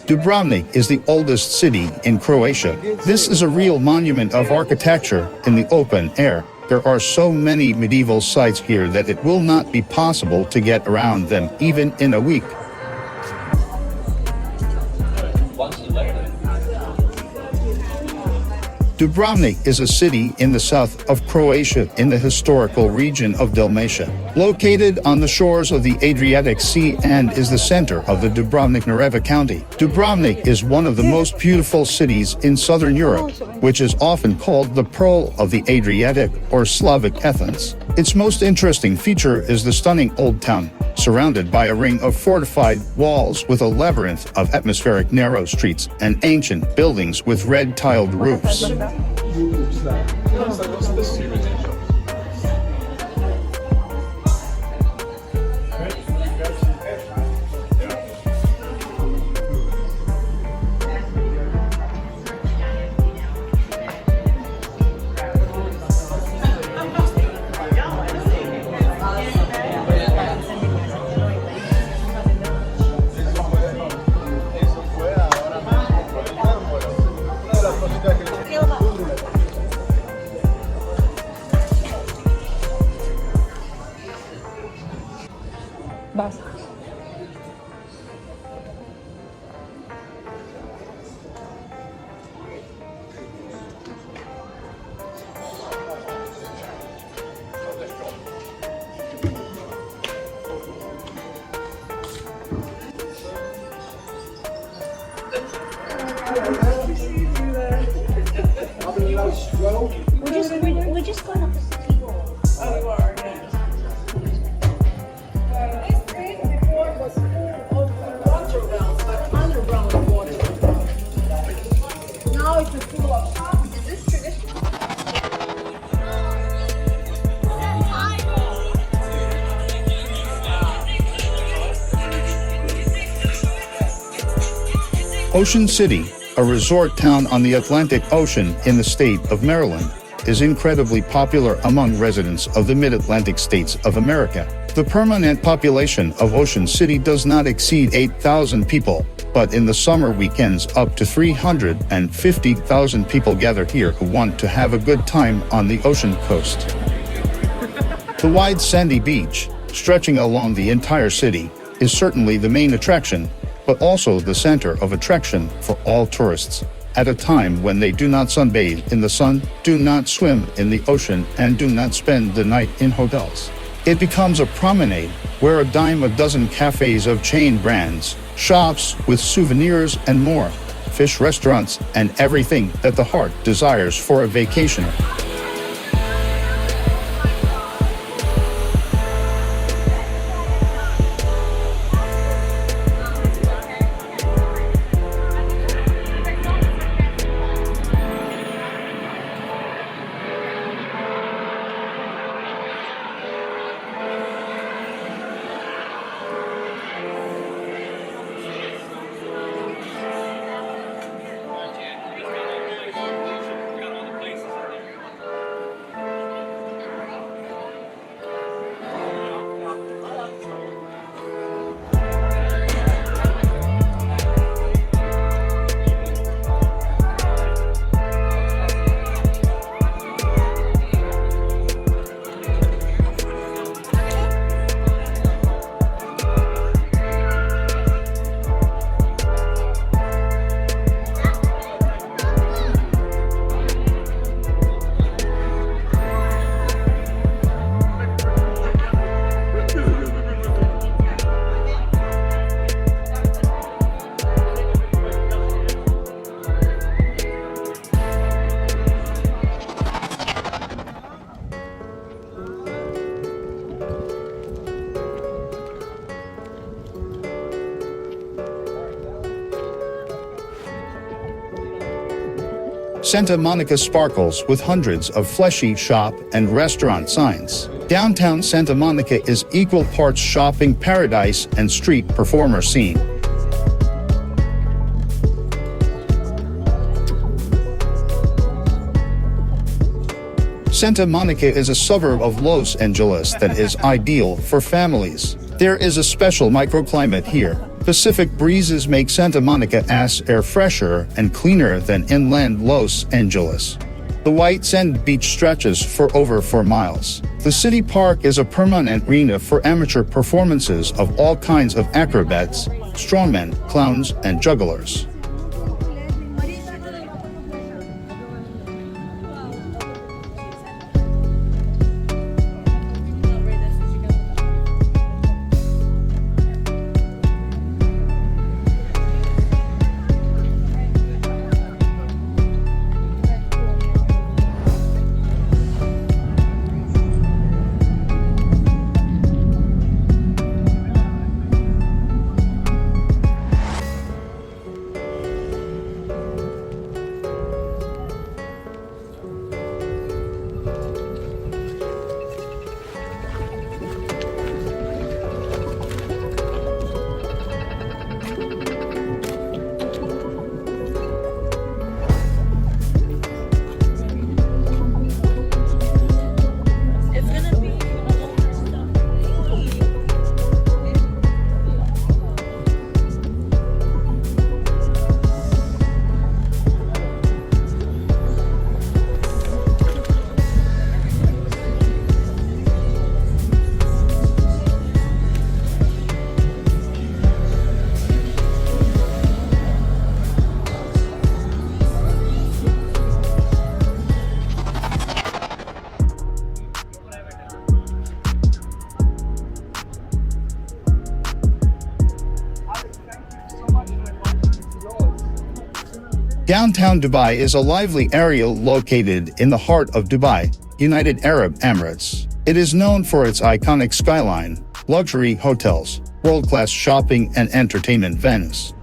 Dubrovnik is the oldest city in Croatia. This is a real monument of architecture in the open air. There are so many medieval sites here that it will not be possible to get around them even in a week. Dubrovnik is a city in the south of Croatia in the historical region of Dalmatia, located on the shores of the Adriatic Sea and is the center of the Dubrovnik-Neretva County. Dubrovnik is one of the most beautiful cities in southern Europe, which is often called the Pearl of the Adriatic or Slavic Athens. Its most interesting feature is the stunning old town, surrounded by a ring of fortified walls with a labyrinth of atmospheric narrow streets and ancient buildings with red tiled roofs. Vas. We're just going up the people. Oh, you are. This street before was full of water wells, but underground water. Now it's full of shops. Is this traditional? Ocean City, a resort town on the Atlantic Ocean in the state of Maryland, is incredibly popular among residents of the mid-Atlantic states of America. The permanent population of Ocean City does not exceed 8,000 people, but in the summer weekends up to 350,000 people gather here who want to have a good time on the ocean coast. The wide sandy beach, stretching along the entire city, is certainly the main attraction, but also the center of attraction for all tourists. At a time when they do not sunbathe in the sun, do not swim in the ocean, and do not spend the night in hotels. It becomes a promenade where a dime a dozen cafes of chain brands, shops with souvenirs and more, fish restaurants, and everything that the heart desires for a vacationer. Santa Monica sparkles with hundreds of fleshy shop and restaurant signs. Downtown Santa Monica is equal parts shopping paradise and street performer scene. Santa Monica is a suburb of Los Angeles that is ideal for families. There is a special microclimate here Pacific breezes make Santa Monica's air fresher and cleaner than inland Los Angeles. The white sand beach stretches for over 4 miles. The city park is a permanent arena for amateur performances of all kinds of acrobats, strongmen, clowns, and jugglers. Downtown Dubai is a lively area located in the heart of Dubai, United Arab Emirates. It is known for its iconic skyline, luxury hotels, world-class shopping and entertainment venues.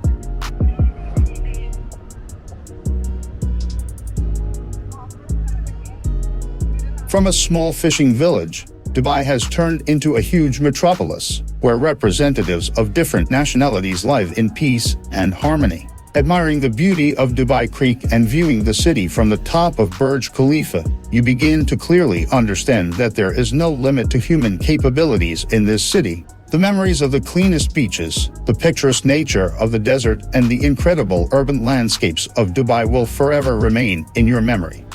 From a small fishing village, Dubai has turned into a huge metropolis, where representatives of different nationalities live in peace and harmony. Admiring the beauty of Dubai Creek and viewing the city from the top of Burj Khalifa, you begin to clearly understand that there is no limit to human capabilities in this city. The memories of the cleanest beaches, the picturesque nature of the desert, and the incredible urban landscapes of Dubai will forever remain in your memory.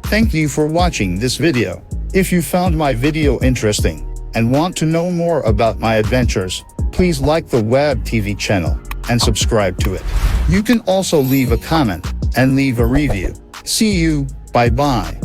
Thank you for watching this video. If you found my video interesting and want to know more about my adventures, please like the WebTV channel and subscribe to it. You can also leave a comment and leave a review. See you, bye-bye.